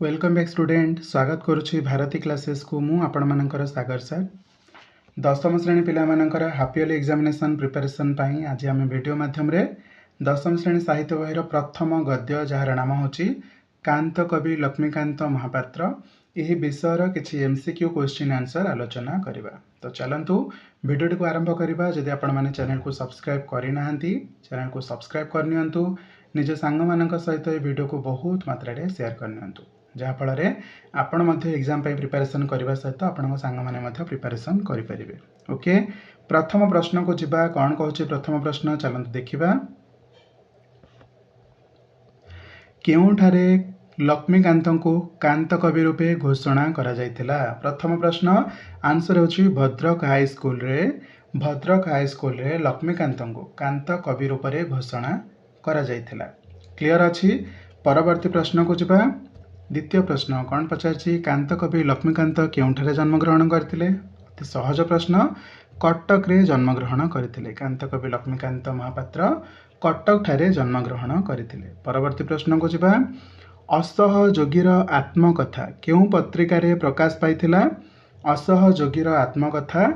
Welcome back student स्वागत करुच्ची Bharti classes को मु आपण मानकर सागर सर दशम श्रेणी पिला मानकर हाफ इयरली एग्जामिनेशन प्रिपरेशन पाई आज आम वीडियो माध्यम रे दशम श्रेणी साहित्य बहिर प्रथम गद्य जार नाम होची कांत कवि लक्ष्मीकांत महापात्र यही विषयर किछि एमसीक्यू क्वेश्चन आंसर आलोचना करिबा। तो चलंतु वीडियो को आरंभ करिबा। जदि आपण माने चैनल को सब्सक्राइब करि नाहंती चैनल को सब्सक्राइब करनियंतु निज सांग मानक सहित ए वीडियो को बहुत मात्रा रे शेयर करनियंतु जहाँफल आपण एग्जाम प्रिपरेशन करने सहित आपण सांग मैंने प्रिपरेशन करें। ओके प्रथम प्रश्न को जीवा कौन कहूँ प्रथम प्रश्न चलते देखा केउठारे लक्ष्मीकांत को कांत कवि रूपे घोषणा करा जायतिला। प्रथम प्रश्न आंसर होची भद्रक हाईस्कूल रे लक्ष्मीकांत को कांत कवि रूपे घोषणा करा जायतिला। क्लियर अच्छी परवर्ती प्रश्न को जीवा। द्वितीय प्रश्न कौन पचार कांत कवि लक्ष्मीकांत केउठारे जन्मग्रहण करते अति सहज प्रश्न कटक रे जन्मग्रहण करते कांत कवि लक्ष्मीकांत महापात्र कटक ठारे जन्मग्रहण करते। परवर्ती प्रश्न को जीवा असहयोगीर आत्मकथा केउ पत्रिका रे प्रकाश पाइथिला। असहयोगीर आत्मकथा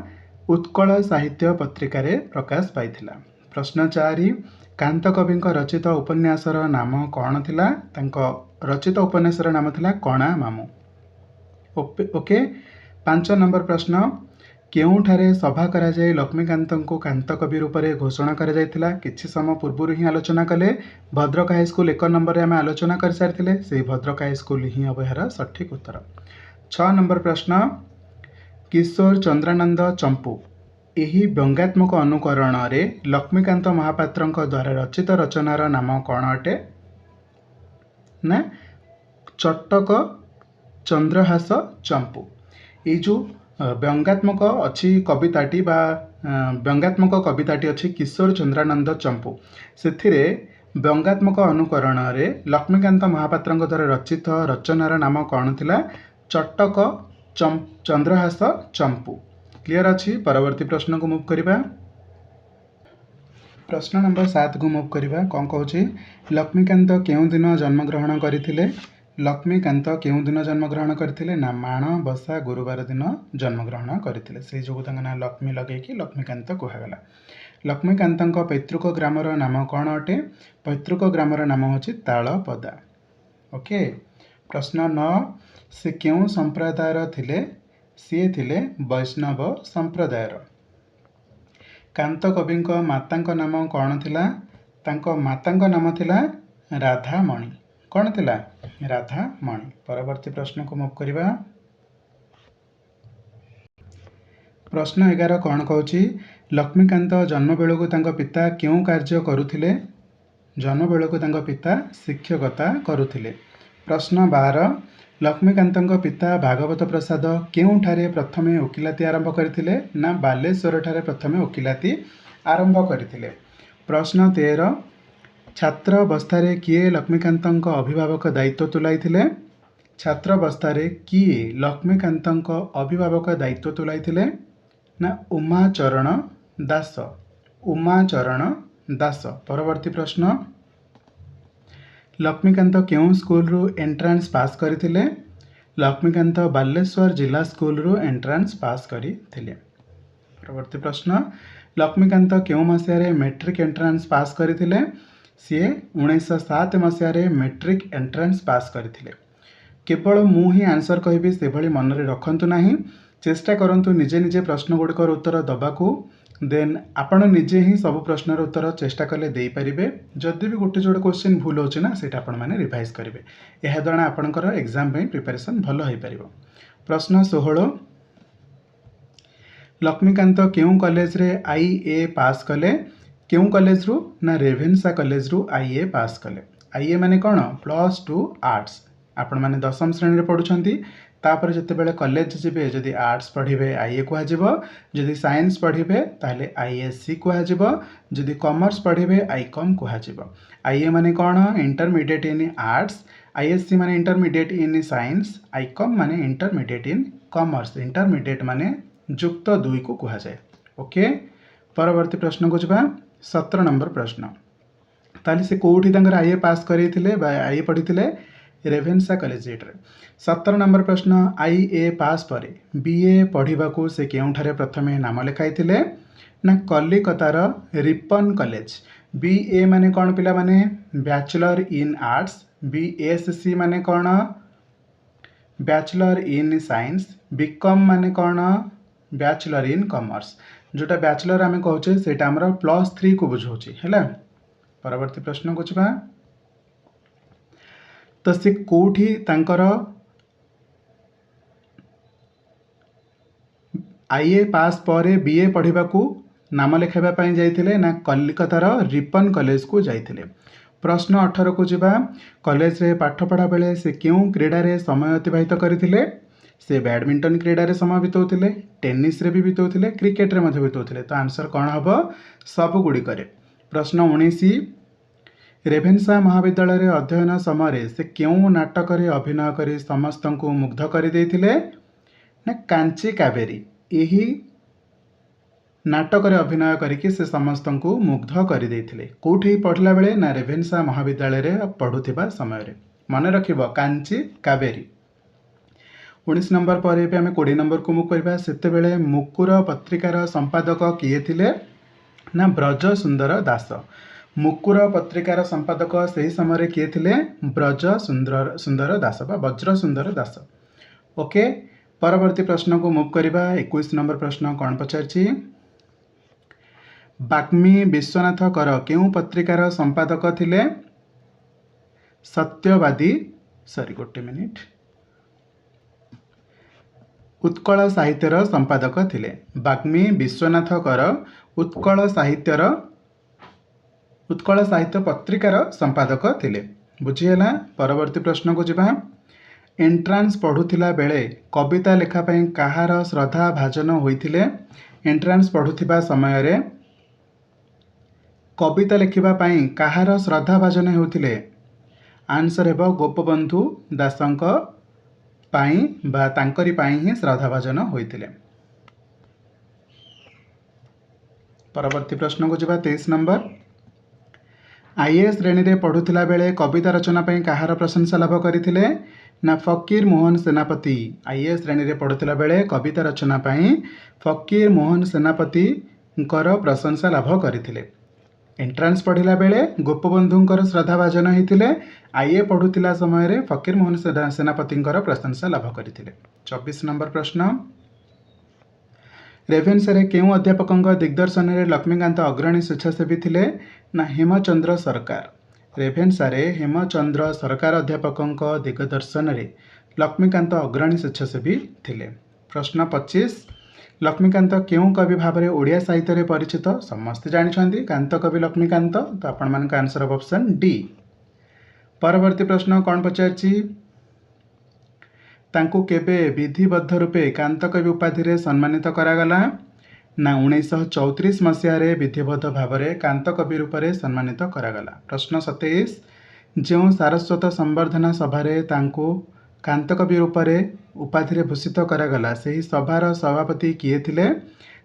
उत्कल साहित्य पत्रिका रे प्रकाश पाइथिला। प्रश्न 4 कांत कवि रचित उपन्यासर नाम कौन थिला। तांको रचित उपन्यासर नाम थिला कणा मामू। ओके 5 नंबर प्रश्न केउठारे सभा करा जाय लक्ष्मीकांत को कांत कवि रूप में घोषणा करा जायतिला। किछि समय पूर्व ही आलोचना कले भद्रक हाईस्कूल 1 नंबर रे आम आलोचना कर सारिथिले से भद्रक हाईस्कूल ही अब यार सठिक उत्तर। 6 नंबर प्रश्न किशोर चंद्रानंद चंपू यही व्यंग्यात्मक अनुकरण रे लक्ष्मीकांत महापात्र द्वारा रचित रचनार नाम कौन अटे ना चटक चंद्रहास चंपू। ये जो व्यंग्यात्मक अच्छी कविताटी बा व्यंग्यात्मक कविताटी अच्छी किशोर चंद्रानंद चंपू से व्यंग्यात्मक अनुकरण रे लक्ष्मीकांत महापात्र द्वारा रचित रचनार नाम कौन थिला चटक चंद्रहास चंपू। क्लियर अच्छी परवर्ती प्रश्न को मूव करिबा। प्रश्न नंबर 7 को मूव करिबा कौन कहूँ लक्ष्मीकांत केउं दिन जन्मग्रहण करथिले। लक्ष्मीकांत केउं दिन जन्मग्रहण करथिले ना माण बसा गुरुवार दिन जन्मग्रहण करथिले से जो ना लक्ष्मी लगेकी लक्ष्मीकांत कहगला। लक्ष्मीकांत पैतृक ग्रामर नाम कौन अटे। पैतृक ग्रामर नाम होची तालपदा। ओके प्रश्न 9 से केउं संप्रदायर थिले। सी थिले वैष्णव संप्रदायर। कांत कवि माता नाम कौन थिला। तांको माता नाम थिला राधामणि। कौन थिला राधामणि। परवर्ती प्रश्न को मूव करिबा। प्रश्न 11 कौन कहूँ लक्ष्मीकांत जन्म बेलू तांको पिता क्यों कार्य करुथिले। जन्म बेलू तांको पिता शिक्षकता करुथिले। प्रश्न 12 लक्ष्मीकांत पिता भागवत प्रसाद केउठारे प्रथमे वकिलाती आरंभ करथिले ना बालेश्वर ठारे प्रथमे वकिलाती आरंभ करथिले। प्रश्न 13 छात्रावस्था किए लक्ष्मीकांत अभिभावक दायित्व तुलाइथिले। छात्रावस्था किए लक्ष्मीकांत अभिभावक दायित्व तुलाइथिले ना उमाचरण दास। उमाचरण दास। परवर्ती प्रश्न लक्ष्मीकांत केउं स्कूल रु एंट्रांस पास करथिले। लक्ष्मीकांत बालेश्वर जिला स्कूल रु एंट्रांस पास करथिले। परवर्ती प्रश्न लक्ष्मीकांत केउं मसिया मैट्रिक एंट्रांस पास करथिले। सी 1907 मसीह मैट्रिक एंट्रांस पास करथिले। केवल मु ही आंसर कहबी से भली मन रे रखंतु नाही चेष्टा करंतु निजे निजे प्रश्न गुड़िकर उत्तर दबाकू देन आपण निजे ही सब प्रश्नर उत्तर चेष्टा कले दे पारिबे। जदि भी गोटे जोड़े क्वेश्चन भूल होची ना सेटा आपण माने रिवाइज करिवे एहा द्वारा आपनकर एग्जाम पे प्रिपरेशन भलो होई पारिबो। प्रश्न 16 लक्ष्मीकांत केउं कॉलेज रे आईए पास कले। केउं कॉलेज रु ना रेभेन्सा कॉलेज रु आईए पास कले। आईए माने कौन +2 आर्ट्स आपण माने दशम श्रेणी रे पढुछंती तापर जते बेले कॉलेज जिबे जदि आर्ट्स पढ़िबे आईए कुहा जिवो जदि साइंस पढ़िबे ताले आईएससी कुहा जिवो जदि कॉमर्स पढ़िबे आईकॉम कुहा जिवो। आईए माने कौन इंटरमीडिएट इन आर्ट्स। आईएससी माने इंटरमीडिएट इन साइंस। आईकॉम माने इंटरमीडिएट इन कॉमर्स। इंटरमीडिएट माने युक्त 2 को कुहा जाए। ओके परवर्ती प्रश्न को जिबा 17 नंबर प्रश्न ताली से कोठी आईए पास करैथिले बा आईए पढ़िथिले रेभेन्सा कलेजिएट रे। 17 नंबर प्रश्न आईए पास पर बीए पढ़ाकू से केउठारे प्रथमे नाम लिखाई ना कलिकतार रिपन कॉलेज। बीए माने कौन पिला माने बैचलर इन आर्ट्स, बीएससी माने कौन बैचलर इन साइंस, बीकॉम माने कौन बैचलर इन कॉमर्स। जोटा बैचलर आम कहे से +3 को बुझाऊँ है। परवर्ती प्रश्न को जा तो सी कौटी तांकर आईए पास पर बीए पढ़ाकू नाम लिखाइबा जाइथिले ना कलिकतार रिपन कॉलेज को जाइथिले। प्रश्न 18 को जा कॉलेज रे पाठ पढ़ा बेले से क्यों क्रीडा रे समय अतिबाहित करथिले। से बैडमिंटन क्रीडा रे समय बिताउथिले, टेनिस रे भी बिताउथिले, क्रिकेट रे मध्य बिताउथिले। तो आंसर कौन हम सब गुड़िक। प्रश्न 19 रेभेन्सा महाविद्यालय रे अध्ययन समय से क्यों नाटक रे अभिनय कर समस्त को मुग्ध कर देथिले ना कांची कावेरी। यही नाटक रे अभिनय करके से समस्त को मुग्ध कर देथिले। कोठी पढ़ला बेले ना रेभेन्सा महाविद्यालय रे पढ़ुथिबा समय रे। मन रखिबो कांची कावेरी। 19 नंबर पर भी आम 20 नंबर को मुख करवा से मुकुर पत्रिकार संपादक किए थिले ना ब्रज सुंदर दास। मुकुर पत्रिकार संपादक से ही समय किए थिले ब्रज सुंदर दास बा वज्र सुंदर दास। ओके परवर्ती प्रश्न को मुव करवा 21 नंबर प्रश्न कौन पचारछि बाग्मी विश्वनाथ कर केउ पत्रिकार संपादक थिले सत्यवादी गोटे मिनिट उत्कल साहित्यर संपादक थिले। बाग्मी विश्वनाथ कर उत्कल साहित्य पत्रिकार संपादक थिले। बुझीगला। परवर्ती प्रश्न को जा एंट्रांस पढ़ुथिला बेले कविता लेखापी कहार श्रद्धा भाजन होइथिले। एंट्रांस पढ़ुथिबा समय रे कविता लेखिबापी कहार श्रद्धा भाजन होइथिले। आंसर हेबो गोपबंधु दासंक पाई बा तांकरी पाई ही श्रद्धा भाजन होइथिले। परवर्ती प्रश्न को जा 23 नंबर आईए श्रेणी रे पढ़ुथिला बेले कविता रचना पई कहार प्रशंसा लाभ करथिले ना फकीर मोहन सेनापति। आईए श्रेणी रे पढ़ुथिला बेले कविता रचना पई फकीर मोहन सेनापति प्रशंसा लाभ करथिले। एंट्रांस पढ़िला बेले गोपबंधुंकर श्रद्धा भाजन होइथिले। आईए पढ़ुथिला समय रे फकीर मोहन सेनापति प्रशंसा लाभ करथिले। 24 नंबर प्रश्न रेभेन्सा रे केउ अध्यापक दिग्दर्शन रे लक्ष्मीकांत अग्रणी स्वेच्छासेवी थिले ना हेमचंद्र सरकार। रेभेन्सा रे हेमचंद्र सरकार अध्यापक दिग्दर्शन रे लक्ष्मीकांत अग्रणी स्वेच्छासेवी थिले। प्रश्न 25 लक्ष्मीकांत केउ कवि भाव में ओडिया साहित्य रे परिचित समस्त जानिछंती कांत कवि लक्ष्मीकांत। तो आपण मान आंसर ऑप्शन डी। परवर्ती प्रश्न कौन पचारछि तांकु केबे विधिबद्ध रूपे कांत कवि उपाधि रे सम्मानित करागला ना 1934 मसीह विधिबद्ध भाव में कांत कवि रूप में सम्मानित करागला। प्रश्न 27 जो सारस्वत संवर्धना सभा तांकु कांत कवि रूप में उपाधि रे भूषित करागला से ही सभार सभापति किए थिले।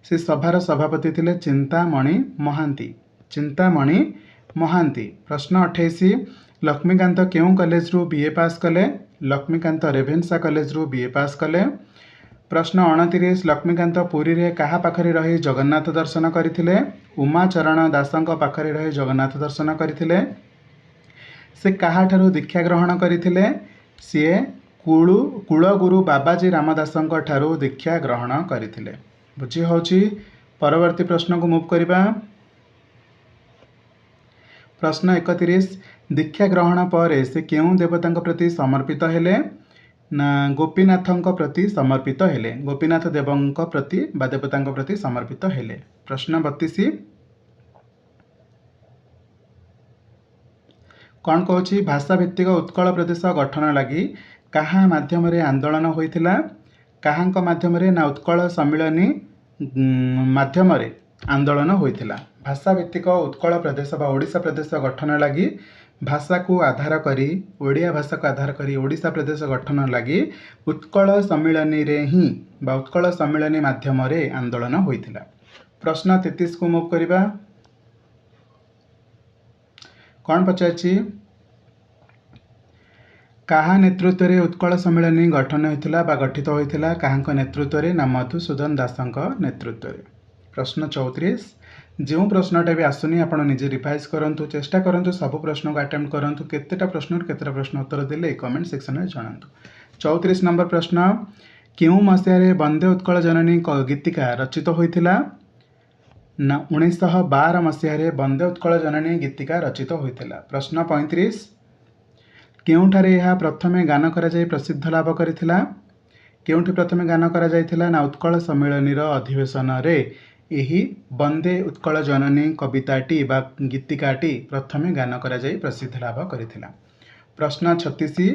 से सभार सभापति थिले चिंतामणि महांती। चिंतामणि महांती। प्रश्न 28 लक्ष्मीकांत केउ कॉलेज रु बीए पास कले। लक्ष्मीकांत रेभेन्सा कॉलेज रु बीए पास कले। प्रश्न 29 लक्ष्मीकांत पुरी रे कहा पाखरे रही जगन्नाथ दर्शन करथिले। उमाचरण दासंक पाखरे रही जगन्नाथ दर्शन करथिले। से काहाठारु दीक्षा ग्रहण करथिले। सी कुलगुरु बाबाजी रामदासंक ठारु दीक्षा ग्रहण करथिले। बुझी होची। परवर्ती प्रश्न को मुव करबा। प्रश्न 31 दीक्षा ग्रहण पर से केउ देवता प्रति समर्पित हेले ना गोपीनाथ प्रति समर्पित हेले। गोपीनाथ देवंक प्रति बा देवता प्रति समर्पित हेले। प्रश्न 32 कौन कहूँ भाषा भित्तिक उत्कल प्रदेश गठन लगी कहा माध्यम रे आंदोलन होइथिला। कहांक माध्यम रे ना उत्कल सम्मिलनी माध्यम रे आंदोलन होइथिला। भाषा भित्तिक उत्कल प्रदेश बा ओडिशा प्रदेश गठन लगी भाषा को आधार करी ओडिया भाषा को आधार करी ओडिशा प्रदेश गठन लगी उत्कल सम्मिलनी रे ही बा उत्कल सम्मिलनी माध्यम रे आंदोलन होइथिला। प्रश्न 33 को मुव करबा। कौन पचारछि କାହା ନେତୃତ୍ୱରେ ଉତ୍କଳ ସମ୍ମିଳନୀ ଗଠନ ହୋଇଥିଲା ବା ଗଠିତ ହୋଇଥିଲା? କାହାଙ୍କ ନେତୃତ୍ୱରେ? ନା ମଧୁସୂଦନ ଦାସଙ୍କ ନେତୃତ୍ୱରେ। ପ୍ରଶ୍ନ 34। ଯେଉଁ ପ୍ରଶ୍ନଟା ବି ଆସୁନି ଆପଣ ନିଜେ ରିଭାଇଜ୍ କରନ୍ତୁ, ଚେଷ୍ଟା କରନ୍ତୁ ସବୁ ପ୍ରଶ୍ନକୁ ଆଟେମ୍ପ୍ଟ କରନ୍ତୁ। କେତେଟା ପ୍ରଶ୍ନରୁ କେତେଟା ପ୍ରଶ୍ନ ଉତ୍ତର ଦେଲେ କମେଣ୍ଟ ସେକ୍ସନରେ ଜଣାନ୍ତୁ। 34 ନମ୍ବର ପ୍ରଶ୍ନ, କେଉଁ ମସିହାରେ ବନ୍ଦେ ଉତ୍କଳ ଜନନୀ ଗୀତିକା ରଚିତ ହୋଇଥିଲା? ନା 1912 ମସିହାରେ ବନ୍ଦେ ଉତ୍କଳ ଜନନୀ ଗୀତିକା ରଚିତ ହୋଇଥିଲା। ପ୍ରଶ୍ନ 35। କେଉଁଠାରେ ଏହା ପ୍ରଥମେ ଗାନ କରାଯାଇ ପ୍ରସିଦ୍ଧ ଲାଭ କରିଥିଲା? କେଉଁଠି ପ୍ରଥମେ ଗାନ କରାଯାଇଥିଲା? ନା ଉତ୍କଳ ସମ୍ମିଳନୀର ଅଧିବେଶନରେ ଏହି ବନ୍ଦେ ଉତ୍କଳ ଜନନୀ କବିତାଟି ବା ଗୀତିକାଟି ପ୍ରଥମେ ଗାନ କରାଯାଇ ପ୍ରସିଦ୍ଧ ଲାଭ କରିଥିଲା। ପ୍ରଶ୍ନ 36।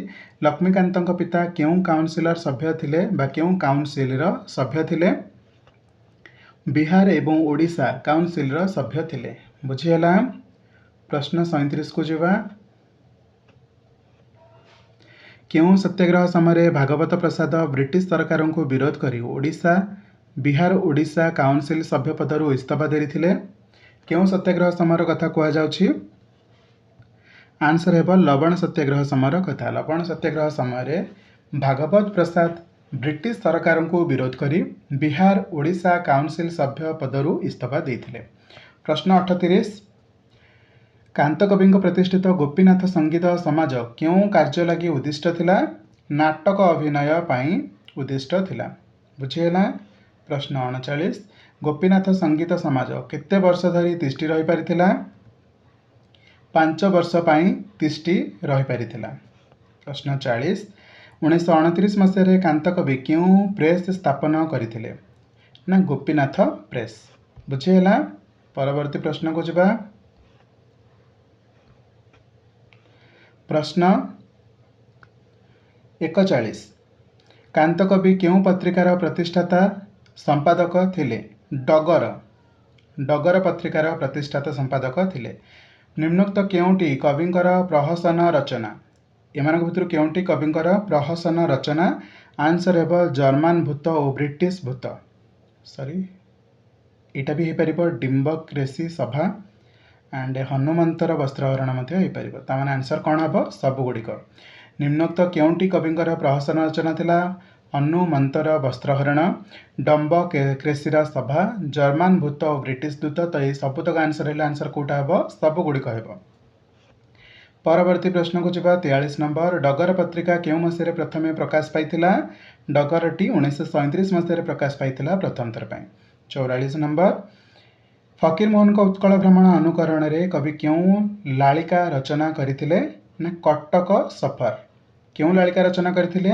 ଲକ୍ଷ୍ମୀକାନ୍ତଙ୍କ ପିତା କେଉଁ କାଉନସିଲର ସଭ୍ୟ ଥିଲେ ବା କେଉଁ କାଉନସିଲର ସଭ୍ୟ ଥିଲେ? ବିହାର ଏବଂ ଓଡ଼ିଶା କାଉନସିଲର ସଭ୍ୟ ଥିଲେ। ବୁଝିହେଲା? ପ୍ରଶ୍ନ 37କୁ ଯିବା। କେଉଁ ସତ୍ୟାଗ୍ରହ ସମୟରେ ଭାଗବତ ପ୍ରସାଦ ବ୍ରିଟିଶ ସରକାରଙ୍କୁ ବିରୋଧ କରି ବିହାର ଓଡ଼ିଶା କାଉନସିଲ ସଭ୍ୟ ପଦରୁ ଇସ୍ତଫା ଦେଇଥିଲେ? କେଉଁ ସତ୍ୟାଗ୍ରହ ସମୟର କଥା କୁହାଯାଉଛି? ଆନ୍ସର ହେବ ଲବଣ ସତ୍ୟାଗ୍ରହ ସମୟର କଥା। ଲବଣ ସତ୍ୟାଗ୍ରହ ସମୟରେ ଭାଗବତ ପ୍ରସାଦ ବ୍ରିଟିଶ ସରକାରଙ୍କୁ ବିରୋଧ କରି ବିହାର ଓଡ଼ିଶା କାଉନସିଲ ସଭ୍ୟ ପଦରୁ ଇସ୍ତଫା ଦେଇଥିଲେ। ପ୍ରଶ୍ନ 38। କାନ୍ତକବିଙ୍କ ପ୍ରତିଷ୍ଠିତ ଗୋପୀନାଥ ସଙ୍ଗୀତ ସମାଜ କେଉଁ କାର୍ଯ୍ୟ ଲାଗି ଉଦ୍ଦିଷ୍ଟ ଥିଲା? ନାଟକ ଅଭିନୟ ପାଇଁ ଉଦ୍ଦିଷ୍ଟ ଥିଲା। ବୁଝିହେଲା? ପ୍ରଶ୍ନ 39। ଗୋପୀନାଥ ସଙ୍ଗୀତ ସମାଜ କେତେ ବର୍ଷ ଧରି ତିଷ୍ଠି ରହିପାରିଥିଲା? 5 ବର୍ଷ ପାଇଁ ତିଷ୍ଠି ରହିପାରିଥିଲା। ପ୍ରଶ୍ନ 40। 1929 ମସିହାରେ କାନ୍ତକବି କେଉଁ ପ୍ରେସ୍ ସ୍ଥାପନ କରିଥିଲେ? ନା ଗୋପୀନାଥ ପ୍ରେସ୍। ବୁଝିହେଲା? ପରବର୍ତ୍ତୀ ପ୍ରଶ୍ନକୁ ଯିବା। ପ୍ରଶ୍ନ 41। କାନ୍ତକବି କେଉଁ ପତ୍ରିକାର ପ୍ରତିଷ୍ଠାତା ସମ୍ପାଦକ ଥିଲେ? ଡଗର ପତ୍ରିକାର ପ୍ରତିଷ୍ଠାତା ସମ୍ପାଦକ ଥିଲେ। ନିମ୍ନୋକ୍ତ କେଉଁଟି କବିଙ୍କର ପ୍ରହସନ ରଚନା? ଏମାନଙ୍କ ଭିତରୁ କେଉଁଟି କବିଙ୍କର ପ୍ରହସନ ରଚନା? ଆନ୍ସର ହେବ ଜର୍ମାନ ଭୂତ ଓ ବ୍ରିଟିଶ ଭୂତ। ଏଇଟା ବି ହେଇପାରିବ ଡିମ୍ବକ୍ରେସି ସଭା ଆଣ୍ଡ ହନୁମନ୍ତର ବସ୍ତ୍ରହରଣ ମଧ୍ୟ ହେଇପାରିବ। ତାମାନେ ଆନ୍ସର କ'ଣ ହେବ? ସବୁଗୁଡ଼ିକ। ନିମ୍ନୋକ୍ତ କେଉଁଟି କବିଙ୍କର ପ୍ରହସନ ରଚନା ଥିଲା? ହନୁମନ୍ତର ବସ୍ତ୍ରହରଣ, ଡମ୍ବକ୍ରେସିର ସଭା, ଜର୍ମାନ ଭୂତ ଓ ବ୍ରିଟିଶ ଦୂତ। ତ ଏହି ସବୁତକ ଆନ୍ସର ହେଲେ ଆନ୍ସର କେଉଁଟା ହେବ? ସବୁଗୁଡ଼ିକ ହେବ। ପରବର୍ତ୍ତୀ ପ୍ରଶ୍ନକୁ ଯିବା। 43 ନମ୍ବର। ଡଗର ପତ୍ରିକା କେଉଁ ମସିହାରେ ପ୍ରଥମେ ପ୍ରକାଶ ପାଇଥିଲା? ଡଗରଟି 1937 ମସିହାରେ ପ୍ରକାଶ ପାଇଥିଲା ପ୍ରଥମ ଥର ପାଇଁ। 44 ନମ୍ବର। ଫକୀରମୋହନଙ୍କ ଉତ୍କଳ ଭ୍ରମଣ ଅନୁକରଣରେ କବି କେଉଁ ଲାଳିକା ରଚନା କରିଥିଲେ? ନା କଟକ ସଫର। କେଉଁ ଲାଳିକା ରଚନା କରିଥିଲେ?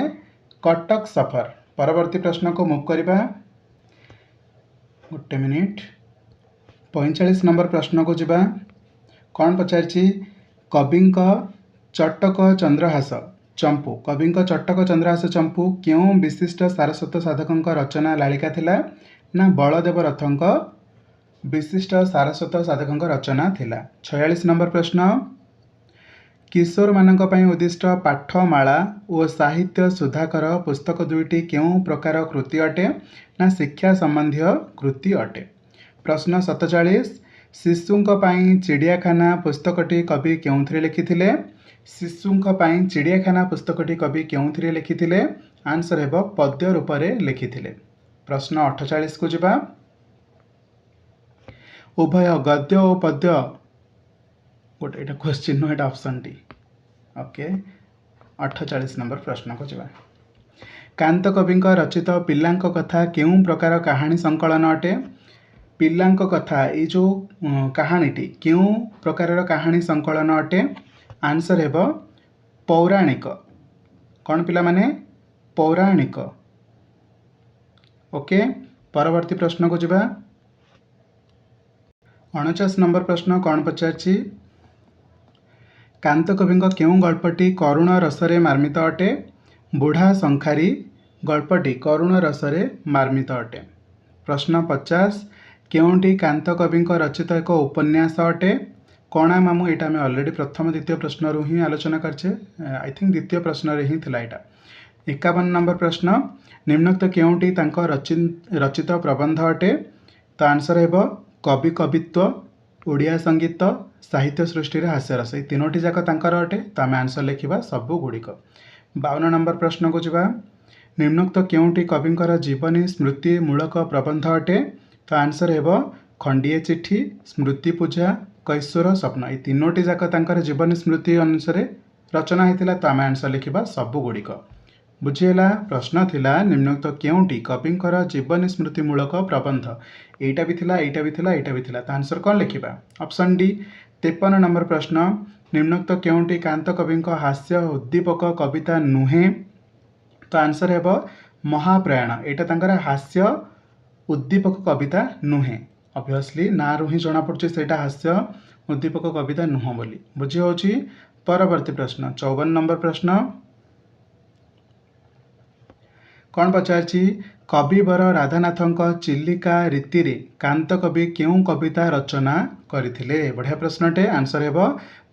କଟକ ସଫର। ପରବର୍ତ୍ତୀ ପ୍ରଶ୍ନକୁ ମୁଭ୍ କରିବା। 1 ମିନିଟ୍। 45 ନମ୍ବର ପ୍ରଶ୍ନକୁ ଯିବା। କ'ଣ ପଚାରିଛି? କବିଙ୍କ ଚଟକ ଚନ୍ଦ୍ରହାସ ଚମ୍ପୁ କେଉଁ ବିଶିଷ୍ଟ ସାରସ୍ୱତ ସାଧକଙ୍କ ରଚନା ଲାଳିକା ଥିଲା? ନା ବଳଦେବ ରଥଙ୍କ ବିଶିଷ୍ଟ ସାରସ୍ୱତ ସାଧକଙ୍କ ରଚନା ଥିଲା। 46 ନମ୍ବର ପ୍ରଶ୍ନ। କିଶୋରମାନଙ୍କ ପାଇଁ ଉଦ୍ଦିଷ୍ଟ ପାଠମାଳା ଓ ସାହିତ୍ୟ ସୁଧାକର ପୁସ୍ତକ ଦୁଇଟି କେଉଁ ପ୍ରକାର କୃତି ଅଟେ? ନା ଶିକ୍ଷା ସମ୍ବନ୍ଧୀୟ କୃତି ଅଟେ। ପ୍ରଶ୍ନ 47। ଶିଶୁଙ୍କ ପାଇଁ ଚିଡ଼ିଆଖାନା ପୁସ୍ତକଟି କବି କେଉଁଥିରେ ଲେଖିଥିଲେ? ଶିଶୁଙ୍କ ପାଇଁ ଚିଡ଼ିଆଖାନା ପୁସ୍ତକଟି କବି କେଉଁଥିରେ ଲେଖିଥିଲେ? ଆନ୍ସର ହେବ ପଦ୍ୟ ରୂପରେ ଲେଖିଥିଲେ। ପ୍ରଶ୍ନ 48କୁ ଯିବା। ଉଭୟ ଗଦ୍ୟ ଓ ପଦ୍ୟ ଏଇଟା କ୍ୱେଶ୍ଚିନ୍ ନୁହେଁ, ଏଇଟା ଅପସନ୍ଟି। ଓକେ। 48 ନମ୍ବର ପ୍ରଶ୍ନକୁ ଯିବା। କାନ୍ତକବିଙ୍କ ରଚିତ ପିଲାଙ୍କ କଥା କେଉଁ ପ୍ରକାର କାହାଣୀ ସଂକଳନ ଅଟେ? ପିଲାଙ୍କ କଥା ଏଇ ଯେଉଁ କାହାଣୀଟି କେଉଁ ପ୍ରକାରର କାହାଣୀ ସଂକଳନ ଅଟେ? ଆନ୍ସର ହେବ ପୌରାଣିକ। କ'ଣ ପିଲାମାନେ? ପୌରାଣିକ। ଓକେ। ପରବର୍ତ୍ତୀ ପ୍ରଶ୍ନକୁ ଯିବା। 49 ନମ୍ବର ପ୍ରଶ୍ନ କ'ଣ ପଚାରିଛି? କାନ୍ତକବିଙ୍କ କେଉଁ ଗଳ୍ପଟି କରୁଣ ରସରେ ମାର୍ମିତ ଅଟେ? ବୁଢ଼ା ଶଙ୍ଖାରୀ ଗଳ୍ପଟି କରୁଣ ରସରେ ମାର୍ମିତ ଅଟେ। ପ୍ରଶ୍ନ 50। କେଉଁଟି କାନ୍ତକବିଙ୍କ ରଚିତ ଏକ ଉପନ୍ୟାସ ଅଟେ? କଣା ମାମୁଁ। ଏଇଟା ଆମେ ଅଲରେଡ଼ି ପ୍ରଥମ ଦ୍ୱିତୀୟ ପ୍ରଶ୍ନରୁ ହିଁ ଆଲୋଚନା କରିଛେ। ଆଇ ଥିଙ୍କ ଦ୍ୱିତୀୟ ପ୍ରଶ୍ନରେ ହିଁ ଥିଲା ଏଇଟା। 51 ନମ୍ବର ପ୍ରଶ୍ନ। ନିମ୍ନୋକ୍ତ କେଉଁଟି ତାଙ୍କ ରଚିତ ପ୍ରବନ୍ଧ ଅଟେ? ତ ଆନ୍ସର ହେବ କବି କବିତ୍ୱ ओडिया संगीत साहित्य सृष्टि हास्य रस ये तीनोटी जाक तांकर अटे। तो आम आंसर लिखा सबू गुड़िक। 52 नंबर प्रश्न को जावा। निम्नोक्त केउंटी कविंकर जीवनी स्मृति मूलक प्रबंध अटे। तो आंसर हेब खंडिए चिठी, स्मृति पूजा, कैशोर स्वप्न ये तीनोटी जाक तांकर जीवनी स्मृति अनुसार रचना होता। तो आम आंसर लिखा सबू गुड़िक। बुझीगला। प्रश्न थिला निम्नोक्त केउंटी कविंकर जीवनी स्मृति मूलक प्रबंध एटा भी थिला, एटा भी थिला, एटा भी थिला। तो आंसर कौन लिखिबा? Option D. 53 नंबर प्रश्न निम्नोक्त केउंटी कांत कविंक हास्य उद्दीपक कविता नुहे। तो आंसर हेब महाप्रयाण एटा तांकर हास्य उद्दीपक कविता नुहे। ऑब्वियसली ना रु ही जना पड़ुछि सेटा हास्य उद्दीपक कविता नुह बोली बुझी होछि। परवर्ती प्रश्न 54 नंबर प्रश्न कौन पचारछि? कविवर राधानाथंक चिलिका रीति रे कांत कवि केउं कविता रचना करथिले? बढ़िया प्रश्नटे। आंसर हेब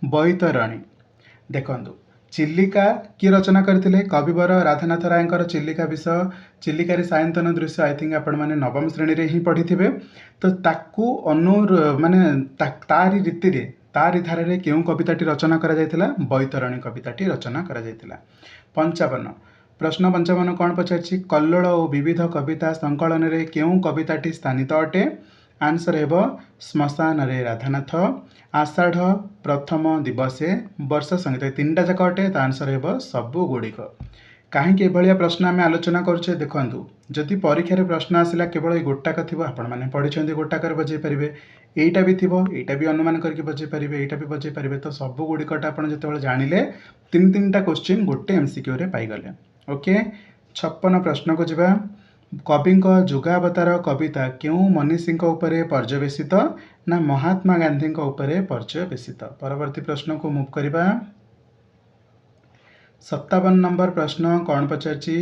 बैतरणी। देखंतु चिलिका किए रचना करथिले? कविवर राधानाथ रायंकर चिलिका विषय चिलिकार सायंतन दृश्य आई थिंक आपण माने नवम श्रेणी रे ही पढ़िथिबे। तो ताकू माने तारी रीति रे तारी धारा रे केउं कविताटी रचना करा जायतिला? बैतरणी कविताटी रचना करा जायतिला। 55 प्रश्न 55 कौन पचारछि? कल्लोळ और विविध कविता संकलन रे केउं कविताटी स्थानित अटे? आंसर हेब श्मशान रे राधानाथ, आषाढ़ प्रथम दिवसे, वर्ष संगीत तीन टा जाक अटे। तो आंसर हेब सबू गुड़िक। कहीं प्रश्न आम आलोचना करुचे देखु जदि परीक्षा प्रश्न आसला केवल गोटाक थी आपण मैंने पढ़ी गोटाक बजे पारे यहीटा भी थी यहीटा भी अनुमान करके बजे पारे यहीटा भी बजे पारे। तो सबू गुड़िकटा आप जो जानिले तीन तीन टा क्वेश्चन गोटे एमसीक्यू रे पाइगले। ओके 56 प्रश्न को जिबा। कविंक जुगावतार कविता केउं मनीषी उपरे पर्यवेसित ना महात्मा गांधी उपरे पर्यवेसित? परवर्ती प्रश्न को मूव करबा। 57 नंबर प्रश्न कौन पचारछि?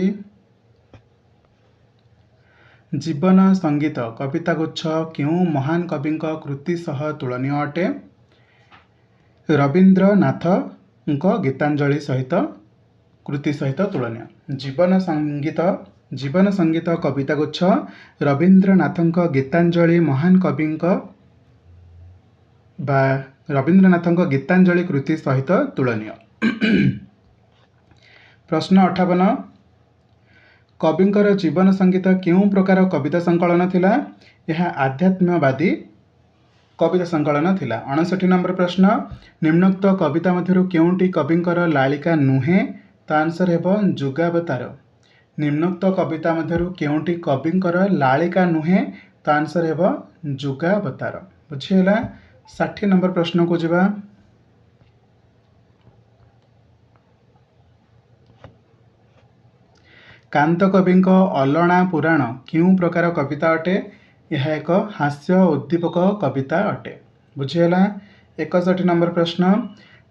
जीवन संगीत कविता गुच्छ केउं महान कविंक कृति सह तुलनीय अटे? रवींद्रनाथ गीतांजलि सहित कृति सहित तुलनीय। जीवन संगीत कविता गुच्छ रवींद्रनाथ गीतांजलि महान कविंक बा रवींद्रनाथ गीतांजलि कृति सहित तुलनीय। प्रश्न 58 कविंकर जीवन संगीत केउं प्रकार कविता संकलन थिला? यह आध्यात्मवादी कविता संकलन थिला। 59 नंबर प्रश्न निम्नोक्त कविता मध्यरु केउंटी कविंकर लालिका नुहे? तो आंसर हेब जुगावतार। निम्नोक्त कविता मध्यरु केउंटी कविंकर लालिका नुहे? तो आंसर हेब जुगावतार। बुझीगला। 60 नंबर प्रश्न को जिबा। कांत कविंक अलणा पुराण क्यों प्रकार कविता अटे? यह एक हास्य उद्दीपक कविता अटे। बुझीगला। 61 नंबर प्रश्न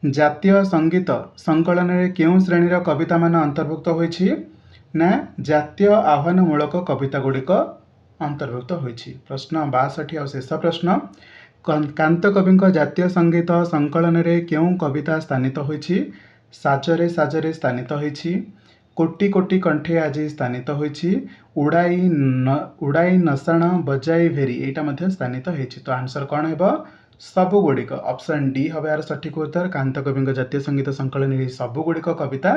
जातीय संगीत संकलन रे केउं श्रेणीर कविता मान अंतर्भुक्त होइछि? ना जातीय आह्वानमूलक कविता गुड़िक अंतर्भुक्त होइछि। प्रश्न 62 और शेष प्रश्न कांत कविंक जातीय संगीत संकलन रे केउं कविता स्थानित होइछि? साजरे साजरे स्थानित होइछि, कोटि कोटि कंठे आजी स्थानित होइछि, उड़ाई नसाण बजाई भेरी एटा मध्य स्थानित होइछि। तो आंसर कौन हेब? सबू गुड़िक। ऑप्शन डी हम यार सठिक उत्तर। कांत कविंक जातीय संगीत संकलन सबू गुड़िक कविता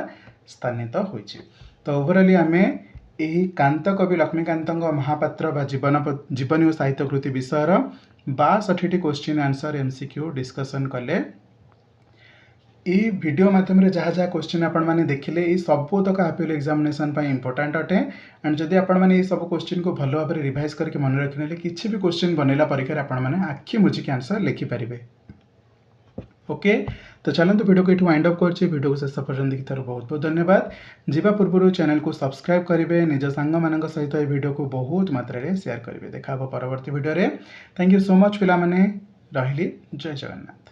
स्थानित होइछि। तो ओवरऑली आमे यही कांत कवि लक्ष्मीकांत महापात्र बा जीवनी और साहित्य कृति विषय 62 क्वेश्चन आंसर एमसीक्यू डिस्कसन कले। ये वीडियो माध्यम जहाँ जहाँ क्वेश्चन आपण मैंने देखिले ये सबू तक हापिल एग्जामिनेशन इंपोर्टाट अटे। एंड जदि आपण मैंने सब क्वेश्चन को भल भाव रिवाइज करके मन रखिने किसी भी क्वेश्चन बनैला परीक्षा आपण मैंने आखि मुझिकी आंसर लिखिपारे। ओके तो चलते वीडियो को ये वाइंड अप कर वीडियो को शेष पर्यटन देखिथार बहुत बहुत धन्यवाद। जीवा पूर्व चैनल को सब्सक्राइब करेंगे, निज सांग मान सहित ये वीडियो को बहुत मात्रा शेयर करेंगे। देखा परवर्ती वीडियो रे। थैंक यू सो मच पिला माने। रहिली। जय जगन्नाथ।